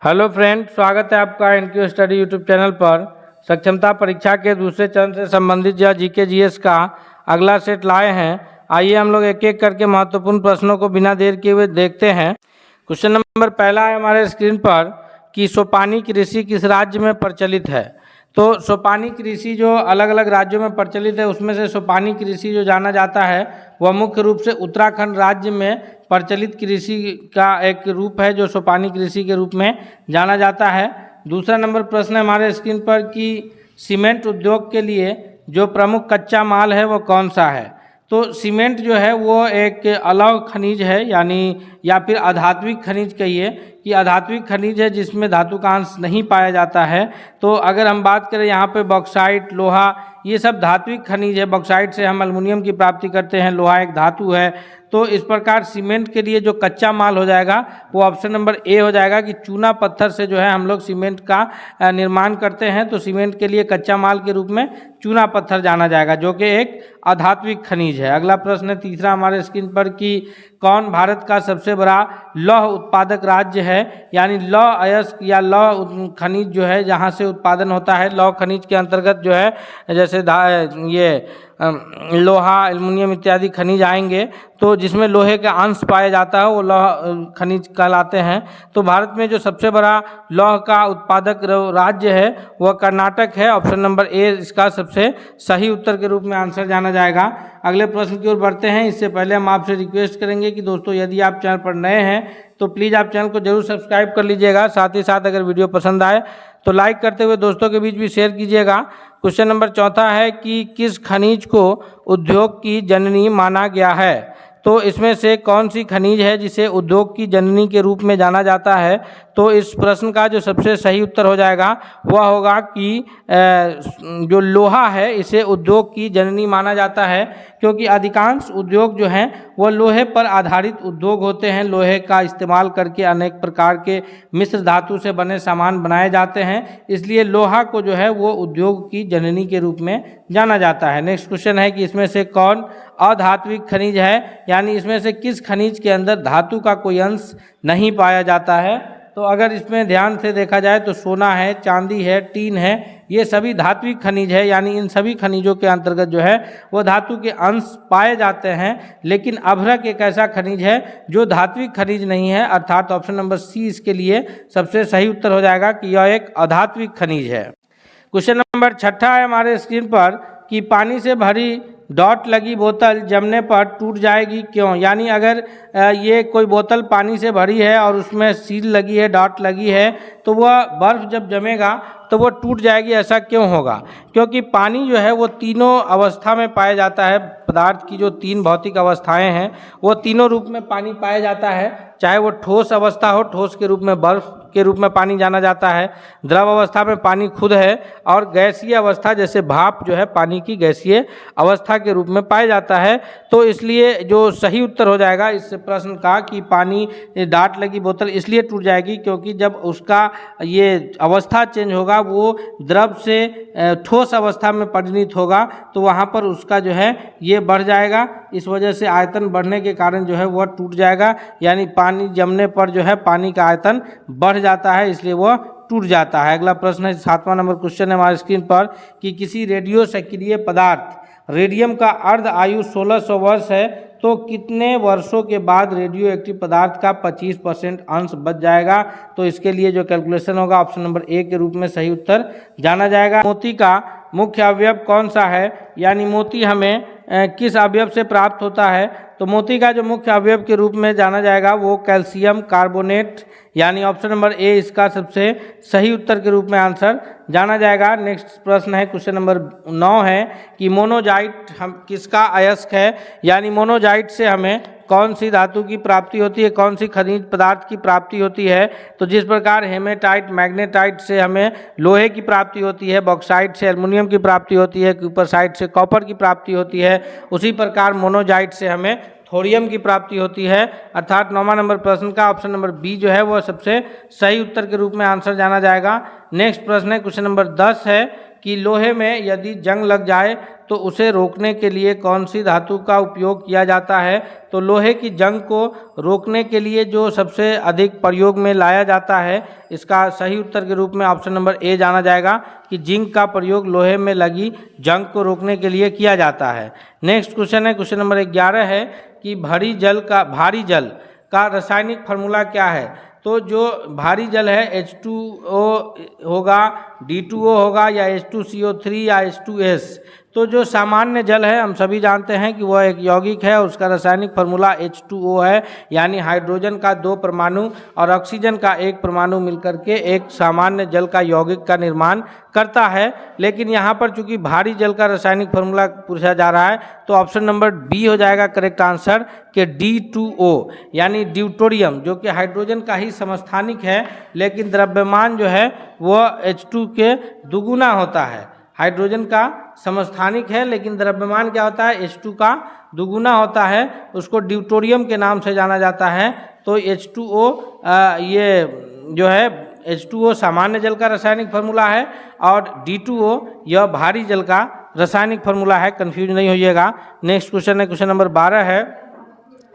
Hello friend, स्वागत है आपका एनक्यू स्टडी यूट्यूब चैनल पर। सक्षमता परीक्षा के दूसरे चरण से संबंधित या जीके जीएस का अगला सेट लाए हैं। आइए हम लोग एक एक करके महत्वपूर्ण प्रश्नों को बिना देर किए हुए देखते हैं। क्वेश्चन नंबर पहला है हमारे स्क्रीन पर कि सोपानी कृषि किस राज्य में प्रचलित है। तो सोपानी कृषि जो अलग अलग राज्यों में प्रचलित है उसमें से सोपानी कृषि जो जाना जाता है वह मुख्य रूप से उत्तराखंड राज्य में प्रचलित कृषि का एक रूप है जो सोपानी कृषि के रूप में जाना जाता है। दूसरा नंबर प्रश्न है हमारे स्क्रीन पर कि सीमेंट उद्योग के लिए जो प्रमुख कच्चा माल है वो कौन सा है। तो सीमेंट जो है वो एक अलौह खनिज है, यानी या फिर अधात्विक खनिज कहिए कि अधात्विक खनिज है जिसमें धातु का अंश नहीं पाया जाता है। तो अगर हम बात करें यहाँ पे बॉक्साइट, लोहा, ये सब धात्विक खनिज है। बॉक्साइट से हम एल्युमिनियम की प्राप्ति करते हैं, लोहा एक धातु है। तो इस प्रकार सीमेंट के लिए जो कच्चा माल हो जाएगा वो ऑप्शन नंबर ए हो जाएगा कि चूना पत्थर से जो है हम लोग सीमेंट का निर्माण करते हैं। तो सीमेंट के लिए कच्चा माल के रूप में चूना पत्थर जाना जाएगा जो कि एक अधात्विक खनिज है। अगला प्रश्न है तीसरा हमारे स्क्रीन पर कि कौन भारत का सबसे बड़ा लौह उत्पादक राज्य है, यानी लौह अयस्क या लौह खनिज जो है जहाँ से उत्पादन होता है। लौह खनिज के अंतर्गत जो है जैसे ये लोहा, एल्युमिनियम इत्यादि खनिज आएंगे तो जिसमें लोहे का अंश पाया जाता है वो लौह खनिज कहलाते हैं। तो भारत में जो सबसे बड़ा लौह का उत्पादक राज्य है वह कर्नाटक है। ऑप्शन नंबर ए इसका सबसे सही उत्तर के रूप में आंसर जाना जाएगा। अगले प्रश्न की ओर बढ़ते हैं। इससे पहले हम आपसे रिक्वेस्ट करेंगे कि दोस्तों यदि आप चैनल पर नए हैं तो प्लीज़ आप चैनल को जरूर सब्सक्राइब कर लीजिएगा। साथ ही साथ अगर वीडियो पसंद आए तो लाइक करते हुए दोस्तों के बीच भी शेयर कीजिएगा। क्वेश्चन नंबर चौथा है कि किस खनिज को उद्योग की जननी माना गया है। तो इसमें से कौन सी खनिज है जिसे उद्योग की जननी के रूप में जाना जाता है। तो इस प्रश्न का जो सबसे सही उत्तर हो जाएगा वह होगा कि जो लोहा है इसे उद्योग की जननी माना जाता है, क्योंकि अधिकांश उद्योग जो हैं वो लोहे पर आधारित उद्योग होते हैं। लोहे का इस्तेमाल करके अनेक प्रकार के मिश्र धातु से बने सामान बनाए जाते हैं, इसलिए लोहा को जो है वो उद्योग की जननी के रूप में जाना जाता है। नेक्स्ट क्वेश्चन है कि इसमें से कौन अधात्विक खनिज है, यानी इसमें से किस खनिज के अंदर धातु का कोई अंश नहीं पाया जाता है। तो अगर इसमें ध्यान से देखा जाए तो सोना है, चांदी है, टीन है, ये सभी धात्विक खनिज है, यानी इन सभी खनिजों के अंतर्गत जो है वो धातु के अंश पाए जाते हैं। लेकिन अभ्रक एक ऐसा खनिज है जो धात्विक खनिज नहीं है, अर्थात ऑप्शन नंबर सी इसके लिए सबसे सही उत्तर हो जाएगा कि यह एक अधात्विक खनिज है। क्वेश्चन नंबर छठा है हमारे स्क्रीन पर कि पानी से भरी डॉट लगी बोतल जमने पर टूट जाएगी क्यों। यानी अगर ये कोई बोतल पानी से भरी है और उसमें सील लगी है, डॉट लगी है, तो वह बर्फ़ जब जमेगा तो वो टूट जाएगी। ऐसा क्यों होगा? क्योंकि पानी जो है वो तीनों अवस्था में पाया जाता है। पदार्थ की जो तीन भौतिक अवस्थाएं हैं वो तीनों रूप में पानी पाया जाता है, चाहे वो ठोस अवस्था हो, ठोस के रूप में बर्फ़ के रूप में पानी जाना जाता है, द्रव अवस्था में पानी खुद है, और गैसीय अवस्था जैसे भाप जो है पानी की गैसीय अवस्था के रूप में पाया जाता है। तो इसलिए जो सही उत्तर हो जाएगा इस प्रश्न का कि पानी डाट लगी बोतल इसलिए टूट जाएगी क्योंकि जब उसका ये अवस्था चेंज होगा, वो द्रव से ठोस अवस्था में परिणत होगा, तो वहाँ पर उसका जो है ये बढ़ जाएगा। इस वजह से आयतन बढ़ने के कारण जो है वह टूट जाएगा, यानी पानी जमने पर जो है पानी का आयतन बढ़ जाता है, इसलिए वह टूट जाता है। अगला प्रश्न है, सातवां नंबर क्वेश्चन है हमारी स्क्रीन पर कि किसी रेडियो सक्रिय पदार्थ रेडियम का अर्ध आयु 1600 वर्ष है, तो कितने वर्षों के बाद रेडियो एक्टिव पदार्थ का 25% अंश बच जाएगा। तो इसके लिए जो कैलकुलेशन होगा ऑप्शन नंबर ए के रूप में सही उत्तर जाना जाएगा। मोती का मुख्य अवयव कौन सा है, यानी मोती हमें किस अवयव से प्राप्त होता है। तो मोती का जो मुख्य अवयव के रूप में जाना जाएगा वो कैल्शियम कार्बोनेट, यानी ऑप्शन नंबर ए इसका सबसे सही उत्तर के रूप में आंसर जाना जाएगा। नेक्स्ट प्रश्न है क्वेश्चन नंबर 9 है कि मोनोजाइट हम किसका अयस्क है, यानी मोनोजाइट से हमें कौन सी धातु की प्राप्ति होती है, कौन सी खनिज पदार्थ की प्राप्ति होती है। तो जिस प्रकार हेमेटाइट, मैग्नेटाइट से हमें लोहे की प्राप्ति होती है, बॉक्साइट से एल्युमिनियम की प्राप्ति होती है, क्यूपरसाइट से कॉपर की प्राप्ति होती है, उसी प्रकार मोनोजाइट से हमें थोरियम की प्राप्ति होती है। अर्थात 9वां नंबर प्रश्न का ऑप्शन नंबर बी जो है वह सबसे सही उत्तर के रूप में आंसर जाना जाएगा। नेक्स्ट प्रश्न है क्वेश्चन नंबर 10 है कि लोहे में यदि जंग लग जाए तो उसे रोकने के लिए कौन सी धातु का उपयोग किया जाता है? तो लोहे की जंग को रोकने के लिए जो सबसे अधिक प्रयोग में लाया जाता है, इसका सही उत्तर के रूप में ऑप्शन नंबर ए जाना जाएगा कि जिंक का प्रयोग लोहे में लगी जंग को रोकने के लिए किया जाता है। नेक्स्ट क्वेश्चन है, क्वेश्चन नंबर 11 है कि भारी जल का रासायनिक फार्मूला क्या है? तो जो भारी जल है H2O होगा, D2O होगा, या H2CO3 या H2S। तो जो सामान्य जल है हम सभी जानते हैं कि वह एक यौगिक है, उसका रासायनिक फार्मूला H2O है, यानी हाइड्रोजन का 2 परमाणु और ऑक्सीजन का 1 परमाणु मिलकर के एक सामान्य जल का यौगिक का निर्माण करता है। लेकिन यहाँ पर चूंकि भारी जल का रासायनिक फार्मूला पूछा जा रहा है, तो ऑप्शन नंबर बी हो जाएगा करेक्ट आंसर कि D2O यानी ड्यूटोरियम, जो कि हाइड्रोजन का ही समस्थानिक है, लेकिन द्रव्यमान जो है वह H2 के दुगुना होता है। हाइड्रोजन का समस्थानिक है लेकिन द्रव्यमान क्या होता है? H2 का दुगुना होता है, उसको ड्यूटोरियम के नाम से जाना जाता है। तो H2O ये जो है H2O सामान्य जल का रासायनिक फार्मूला है और D2O यह भारी जल का रासायनिक फार्मूला है, कंफ्यूज नहीं होइएगा। नेक्स्ट क्वेश्चन है, क्वेश्चन नंबर 12 है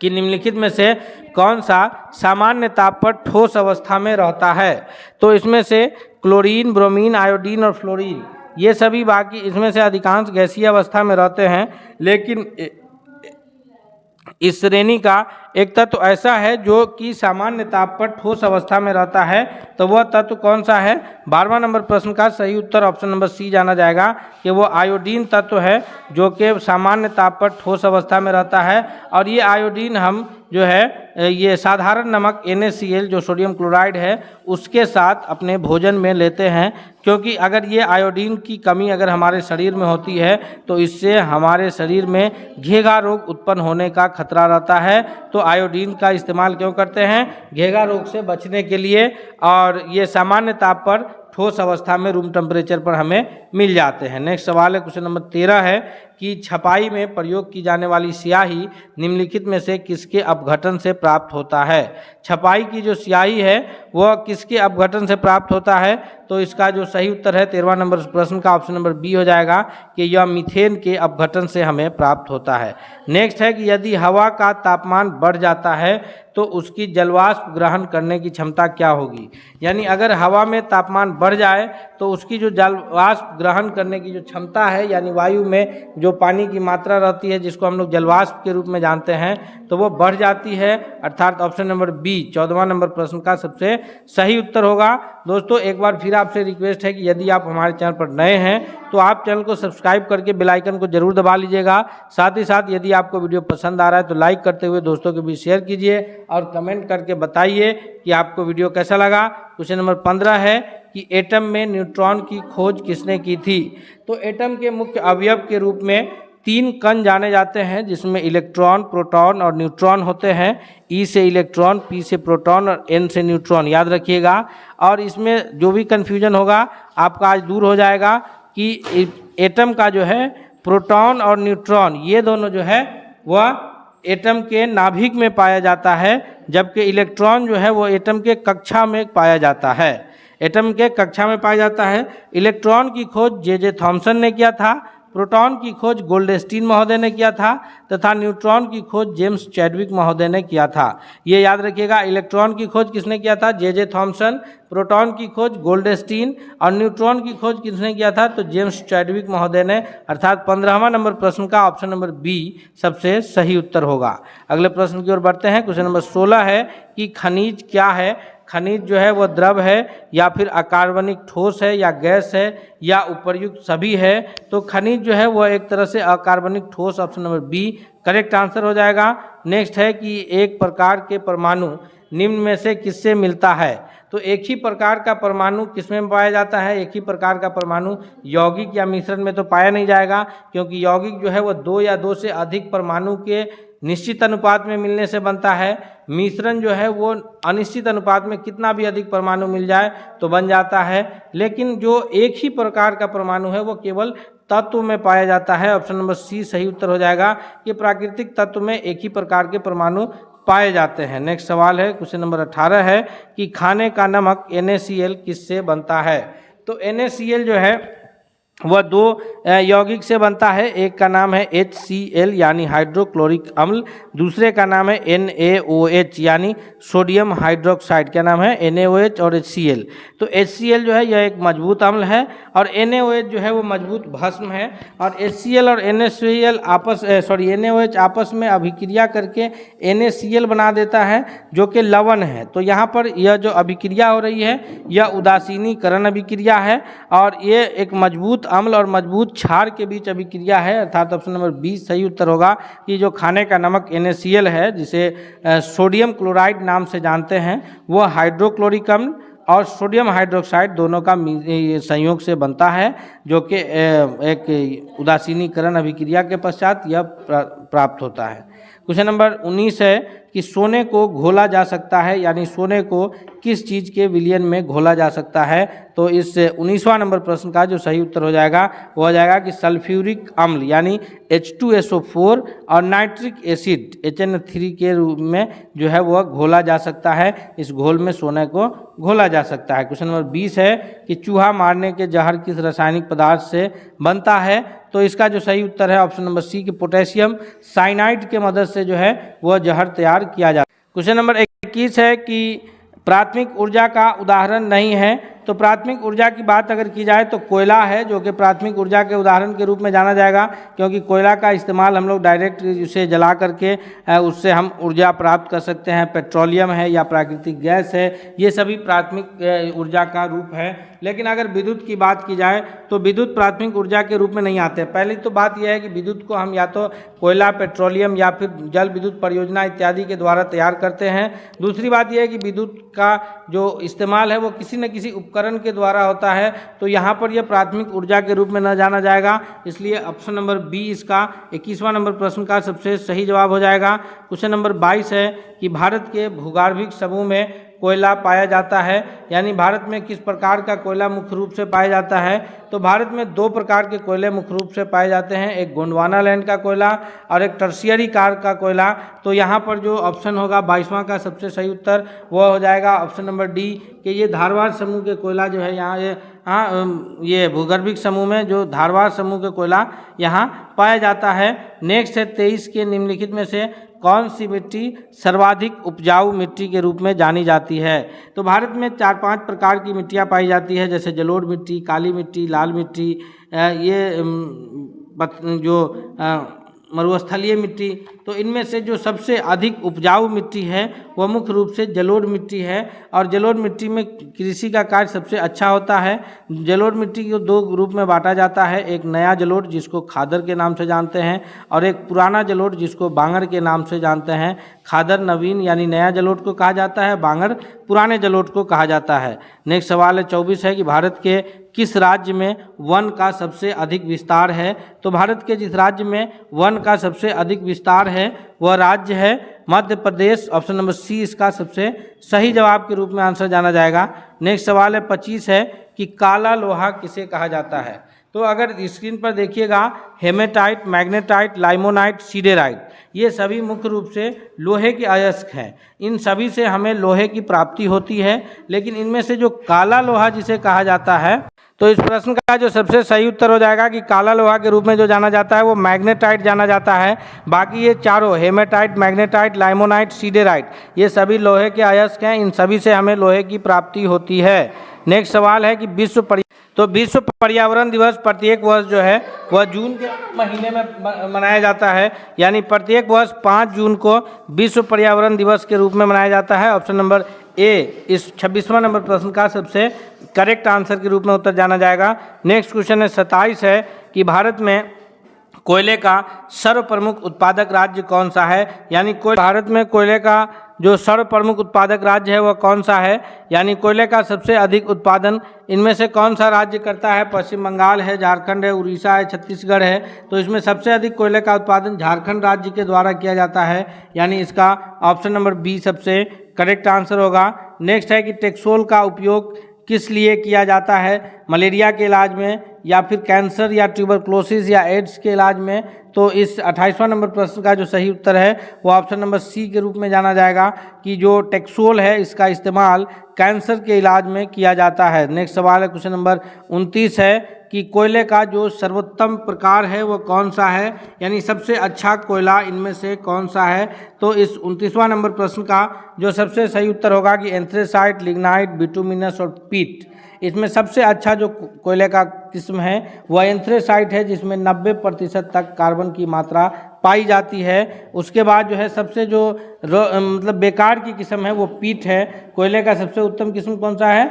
कि निम्नलिखित में से कौन सा सामान्य ताप पर ठोस अवस्था में रहता है? तो इसमें से क्लोरीन, ब्रोमीन, आयोडीन और फ्लोरीन, ये सभी बाकी इसमें से अधिकांश गैसीय अवस्था में रहते हैं, लेकिन इस श्रेणी का एक तत्व ऐसा है जो कि सामान्य ताप पर ठोस अवस्था में रहता है, तो वह तत्व कौन सा है? 12वां नंबर प्रश्न का सही उत्तर ऑप्शन नंबर सी जाना जाएगा कि वो आयोडीन तत्व है जो कि सामान्य ताप पर ठोस अवस्था में रहता है। और ये आयोडीन हम जो है ये साधारण नमक NaCl जो सोडियम क्लोराइड है उसके साथ अपने भोजन में लेते हैं, क्योंकि अगर ये आयोडीन की कमी अगर हमारे शरीर में होती है तो इससे हमारे शरीर में घेघा रोग उत्पन्न होने का खतरा रहता है। तो आयोडीन का इस्तेमाल क्यों करते हैं? घेघा रोग से बचने के लिए, और ये सामान्य ताप पर ठोस अवस्था में रूम टेम्परेचर पर हमें मिल जाते हैं। नेक्स्ट सवाल है, क्वेश्चन नंबर 13 है कि छपाई में प्रयोग की जाने वाली स्याही निम्नलिखित में से किसके अपघटन से प्राप्त होता है? छपाई की जो स्याही है वह किसके अपघटन से प्राप्त होता है? तो इसका जो सही उत्तर है 13वां नंबर प्रश्न का ऑप्शन नंबर बी हो जाएगा कि यह मीथेन के अपघटन से हमें प्राप्त होता है। नेक्स्ट है कि यदि हवा का तापमान बढ़ जाता है तो उसकी जलवाष्प ग्रहण करने की क्षमता क्या होगी? यानी अगर हवा में तापमान बढ़ जाए तो उसकी जो जलवाष्प ग्रहण करने की जो क्षमता है, यानी वायु में जो पानी की मात्रा रहती है जिसको हम लोग जलवाष्प के रूप में जानते हैं, तो वो बढ़ जाती है, अर्थात ऑप्शन नंबर बी 14वां नंबर प्रश्न का सबसे सही उत्तर होगा। दोस्तों एक बार फिर आपसे रिक्वेस्ट है कि यदि आप हमारे चैनल पर नए हैं तो आप चैनल को सब्सक्राइब करके बेल आइकन को जरूर दबा लीजिएगा। साथ ही साथ यदि आपको वीडियो पसंद आ रहा है तो लाइक करते हुए दोस्तों के बीच शेयर कीजिए और कमेंट करके बताइए कि आपको वीडियो कैसा लगा। क्वेश्चन नंबर 15 है कि एटम में न्यूट्रॉन की खोज किसने की थी? तो एटम के मुख्य अवयव के रूप में 3 कण जाने जाते हैं, जिसमें इलेक्ट्रॉन, प्रोटॉन और न्यूट्रॉन होते हैं। ई से इलेक्ट्रॉन, पी से प्रोटॉन और एन से न्यूट्रॉन, याद रखिएगा। और इसमें जो भी कन्फ्यूजन होगा आपका आज दूर हो जाएगा कि एटम का जो है प्रोटॉन और न्यूट्रॉन ये दोनों जो है वह एटम के नाभिक में पाया जाता है, जबकि इलेक्ट्रॉन जो है वो एटम के कक्षा में पाया जाता है। एटम के कक्षा में पाया जाता है। इलेक्ट्रॉन की खोज जे थॉमसन ने किया था, प्रोटॉन की खोज गोल्डस्टीन महोदय ने किया था तथा न्यूट्रॉन की खोज जेम्स चैडविक महोदय ने किया था। ये याद रखिएगा, इलेक्ट्रॉन की खोज किसने किया था? J Thomson. प्रोटॉन की खोज गोल्डस्टीन और न्यूट्रॉन की खोज किसने किया था? तो जेम्स चैडविक महोदय ने, अर्थात 15वां नंबर प्रश्न का ऑप्शन नंबर बी सबसे सही उत्तर होगा। अगले प्रश्न की ओर बढ़ते हैं। क्वेश्चन नंबर 16 है कि खनिज क्या है? खनिज जो है वह द्रव है या फिर अकार्बनिक ठोस है या गैस है या उपर्युक्त सभी है? तो खनिज जो है वह एक तरह से अकार्बनिक ठोस, option number B correct answer हो जाएगा। नेक्स्ट है कि एक प्रकार के परमाणु निम्न में से किससे मिलता है? तो एक ही प्रकार का परमाणु किसमें पाया जाता है? एक ही प्रकार का परमाणु यौगिक या मिश्रण में तो पाया नहीं जाएगा, क्योंकि यौगिक जो है वह 2 या 2 से अधिक परमाणु के निश्चित अनुपात में मिलने से बनता है। मिश्रण जो है वो अनिश्चित अनुपात में कितना भी अधिक परमाणु मिल जाए तो बन जाता है। लेकिन जो एक ही प्रकार का परमाणु है वो केवल तत्व में पाया जाता है। ऑप्शन नंबर सी सही उत्तर हो जाएगा कि प्राकृतिक तत्व में एक ही प्रकार के परमाणु पाए जाते हैं। नेक्स्ट सवाल है, क्वेश्चन नंबर 18 है कि खाने का नमक NaCl किससे बनता है? तो NaCl जो है वह दो यौगिक से बनता है। एक का नाम है HCl यानी हाइड्रोक्लोरिक अम्ल, दूसरे का नाम है NaOH यानी सोडियम हाइड्रोक्साइड। क्या नाम है? NaOH और HCl। तो HCl जो है यह एक मजबूत अम्ल है और NaOH जो है वो मजबूत भस्म है। और HCl और NaOH आपस में अभिक्रिया करके NaCl बना देता है जो कि लवण है। तो यहाँ पर यह जो अभिक्रिया हो रही है यह उदासीनीकरण अभिक्रिया है और ये एक मजबूत अम्ल और मजबूत क्षार के बीच अभिक्रिया है, अर्थात ऑप्शन नंबर 20 सही उत्तर होगा कि जो खाने का नमक NaCl है जिसे सोडियम क्लोराइड नाम से जानते हैं, वह हाइड्रोक्लोरिक अम्ल और सोडियम हाइड्रोक्साइड दोनों का संयोग से बनता है जो कि एक उदासीनीकरण अभिक्रिया के पश्चात यह प्राप्त होता है। क्वेश्चन नंबर 19 है कि सोने को घोला जा सकता है यानी सोने को किस चीज़ के विलयन में घोला जा सकता है। तो इस 19वां नंबर प्रश्न का जो सही उत्तर हो जाएगा वो हो जाएगा कि सल्फ्यूरिक अम्ल यानी H2SO4 और नाइट्रिक एसिड HN3 के रूप में जो है वह घोला जा सकता है। इस घोल में सोने को घोला जा सकता है। क्वेश्चन नंबर 20 है कि चूहा मारने के जहर किस रासायनिक पदार्थ से बनता है। तो इसका जो सही उत्तर है ऑप्शन नंबर सी कि पोटेशियम साइनाइड के मदद से जो है वह जहर तैयार किया जाता है। क्वेश्चन नंबर 21 है कि प्राथमिक ऊर्जा का उदाहरण नहीं है। तो प्राथमिक ऊर्जा की बात अगर की जाए तो कोयला है जो कि प्राथमिक ऊर्जा के उदाहरण के रूप में जाना जाएगा, क्योंकि कोयला का इस्तेमाल हम लोग डायरेक्ट उसे जला करके उससे हम ऊर्जा प्राप्त कर सकते हैं। पेट्रोलियम है या प्राकृतिक गैस है, ये सभी प्राथमिक ऊर्जा का रूप है। लेकिन अगर विद्युत की बात की जाए तो विद्युत प्राथमिक ऊर्जा के रूप में नहीं आते। पहली तो बात यह है कि विद्युत को हम या तो कोयला, पेट्रोलियम या फिर जल विद्युत परियोजना इत्यादि के द्वारा तैयार करते हैं। दूसरी बात यह है कि विद्युत का जो इस्तेमाल है वो किसी न किसी उपकरण के द्वारा होता है, तो यहाँ पर यह प्राथमिक ऊर्जा के रूप में न जाना जाएगा। इसलिए ऑप्शन नंबर बी इसका 21वां नंबर प्रश्न का सबसे सही जवाब हो जाएगा। क्वेश्चन नंबर 22 है कि भारत के भूगर्भिक समूह में कोयला पाया जाता है, यानी भारत में किस प्रकार का कोयला मुख्य रूप से पाया जाता है। तो भारत में दो प्रकार के कोयले मुख्य रूप से पाए जाते हैं, एक गोंडवाना लैंड का कोयला और एक टर्शियरी कार का कोयला। तो यहाँ पर जो ऑप्शन होगा 22वां का सबसे सही उत्तर वह हो जाएगा ऑप्शन नंबर डी कि ये धारवाड़ समूह के कोयला जो है यहाँ ये भूगर्भिक समूह में जो धारवाड़ समूह के कोयला यहाँ पाया जाता है। नेक्स्ट है 23 के निम्नलिखित में से कौन सी मिट्टी सर्वाधिक उपजाऊ मिट्टी के रूप में जानी जाती है। तो भारत में 4-5 प्रकार की मिट्टियाँ पाई जाती है, जैसे जलोढ़ मिट्टी, काली मिट्टी, लाल मिट्टी, ये जो मरुस्थलीय मिट्टी। तो इनमें से जो सबसे अधिक उपजाऊ मिट्टी है वह मुख्य रूप से जलोढ़ मिट्टी है और जलोढ़ मिट्टी में कृषि का कार्य सबसे अच्छा होता है। जलोढ़ मिट्टी को दो ग्रुप में बांटा जाता है, एक नया जलोढ़ जिसको खादर के नाम से जानते हैं और एक पुराना जलोढ़ जिसको बांगर के नाम से जानते हैं। खादर नवीन यानी नया जलोढ़ को कहा जाता है, बांगर पुराने जलोढ़ को कहा जाता है। नेक्स्ट सवाल है 24 है कि भारत के किस राज्य में वन का सबसे अधिक विस्तार है। तो भारत के जिस राज्य में वन का सबसे अधिक विस्तार है वह राज्य है Madhya Pradesh. Option number C इसका सबसे सही जवाब के रूप में आंसर जाना जाएगा। नेक्स्ट सवाल है 25 है कि काला लोहा किसे कहा जाता है। तो अगर स्क्रीन पर देखिएगा हेमेटाइट, मैग्नेटाइट, लाइमोनाइट, सीडेराइट, ये सभी मुख्य रूप से लोहे के अयस्क हैं। इन सभी से हमें लोहे की प्राप्ति होती है, लेकिन इनमें से जो काला लोहा जिसे कहा जाता है, तो इस प्रश्न का जो सबसे सही उत्तर हो जाएगा कि काला लोहा के रूप में जो जाना जाता है वो मैग्नेटाइट जाना जाता है। बाकी ये चारों हेमेटाइट, मैग्नेटाइट, लाइमोनाइट, सीडेराइट, ये सभी लोहे के अयस्क हैं। इन सभी से हमें लोहे की प्राप्ति होती है। नेक्स्ट सवाल है कि विश्व पर्यावरण दिवस प्रत्येक वर्ष जो है वह जून के महीने में मनाया जाता है, यानी प्रत्येक वर्ष 5 जून को विश्व पर्यावरण दिवस के रूप में मनाया जाता है। ऑप्शन नंबर ए इस 26वां नंबर प्रश्न का सबसे करेक्ट आंसर के रूप में उत्तर जाना जाएगा। नेक्स्ट क्वेश्चन है 27 है कि भारत में कोयले का सर्व प्रमुख उत्पादक राज्य कौन सा है, यानी भारत में कोयले का जो सर्व प्रमुख उत्पादक राज्य है वह कौन सा है, यानी कोयले का सबसे अधिक उत्पादन इनमें से कौन सा राज्य करता है। पश्चिम बंगाल है, झारखंड है, उड़ीसा है, छत्तीसगढ़ है। तो इसमें सबसे अधिक कोयले का उत्पादन झारखंड राज्य के द्वारा किया जाता है, यानी इसका ऑप्शन नंबर बी सबसे करेक्ट आंसर होगा। नेक्स्ट है कि टेक्सोल का उपयोग किस लिए किया जाता है। मलेरिया के इलाज में, या फिर कैंसर या ट्यूबरक्लोसिस या एड्स के इलाज में। तो इस 28वां नंबर प्रश्न का जो सही उत्तर है वो ऑप्शन नंबर सी के रूप में जाना जाएगा कि जो टेक्सोल है इसका इस्तेमाल कैंसर के इलाज में किया जाता है। नेक्स्ट सवाल है क्वेश्चन नंबर 29 है कि कोयले का जो सर्वोत्तम प्रकार है वो कौन सा है, यानी सबसे अच्छा कोयला इनमें से कौन सा है। तो इस 29वां नंबर प्रश्न का जो सबसे सही उत्तर होगा कि एंथ्रेसाइट, लिग्नाइट, बिटुमिनस और पीट। इसमें सबसे अच्छा जो कोयले का किस्म है वह एंथ्रेसाइट है, जिसमें 90% तक कार्बन की मात्रा पाई जाती है। उसके बाद जो है सबसे जो मतलब बेकार की किस्म है वो पीट है। कोयले का सबसे उत्तम किस्म कौन सा है?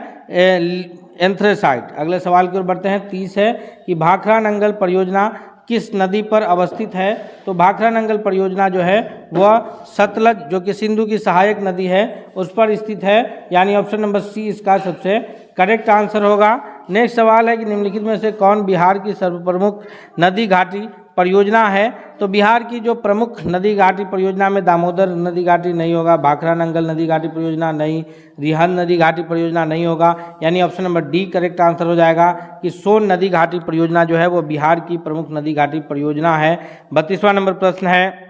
एंथ्रेसाइट। अगले सवाल की ओर बढ़ते हैं। 30 है कि भाखड़ा नंगल परियोजना किस नदी पर अवस्थित है। तो भाखड़ा नंगल परियोजना जो है वह सतलज, जो कि सिंधु की सहायक नदी है, उस पर स्थित है, यानी ऑप्शन नंबर सी इसका सबसे करेक्ट आंसर होगा। नेक्स्ट सवाल है कि निम्नलिखित में से कौन बिहार की सर्वप्रमुख नदी घाटी परियोजना है। तो बिहार की जो प्रमुख नदी घाटी परियोजना में दामोदर नदी घाटी नहीं होगा, भाखड़ा नंगल नदी घाटी परियोजना नहीं, रिहंद नदी घाटी परियोजना नहीं होगा, यानी option number D correct answer हो जाएगा कि सोन नदी घाटी परियोजना जो है वो बिहार की प्रमुख नदी घाटी परियोजना है। 32वां नंबर प्रश्न है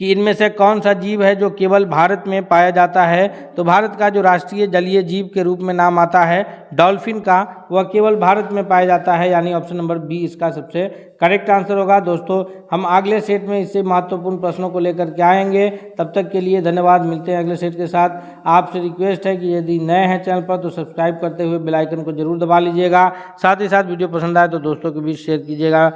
कि इनमें से कौन सा जीव है जो केवल भारत में पाया जाता है। तो भारत का जो राष्ट्रीय जलीय जीव के रूप में नाम आता है डॉल्फिन का, वह केवल भारत में पाया जाता है, यानी ऑप्शन नंबर बी इसका सबसे करेक्ट आंसर होगा। दोस्तों हम अगले सेट में इससे महत्वपूर्ण प्रश्नों को लेकर के आएंगे। तब तक के लिए धन्यवाद। मिलते हैं अगले सेट के साथ। आपसे रिक्वेस्ट है कि यदि नए हैं चैनल पर तो सब्सक्राइब करते हुए बेल आइकन को जरूर दबा लीजिएगा। साथ ही साथ वीडियो पसंद आए तो दोस्तों के बीच शेयर कीजिएगा।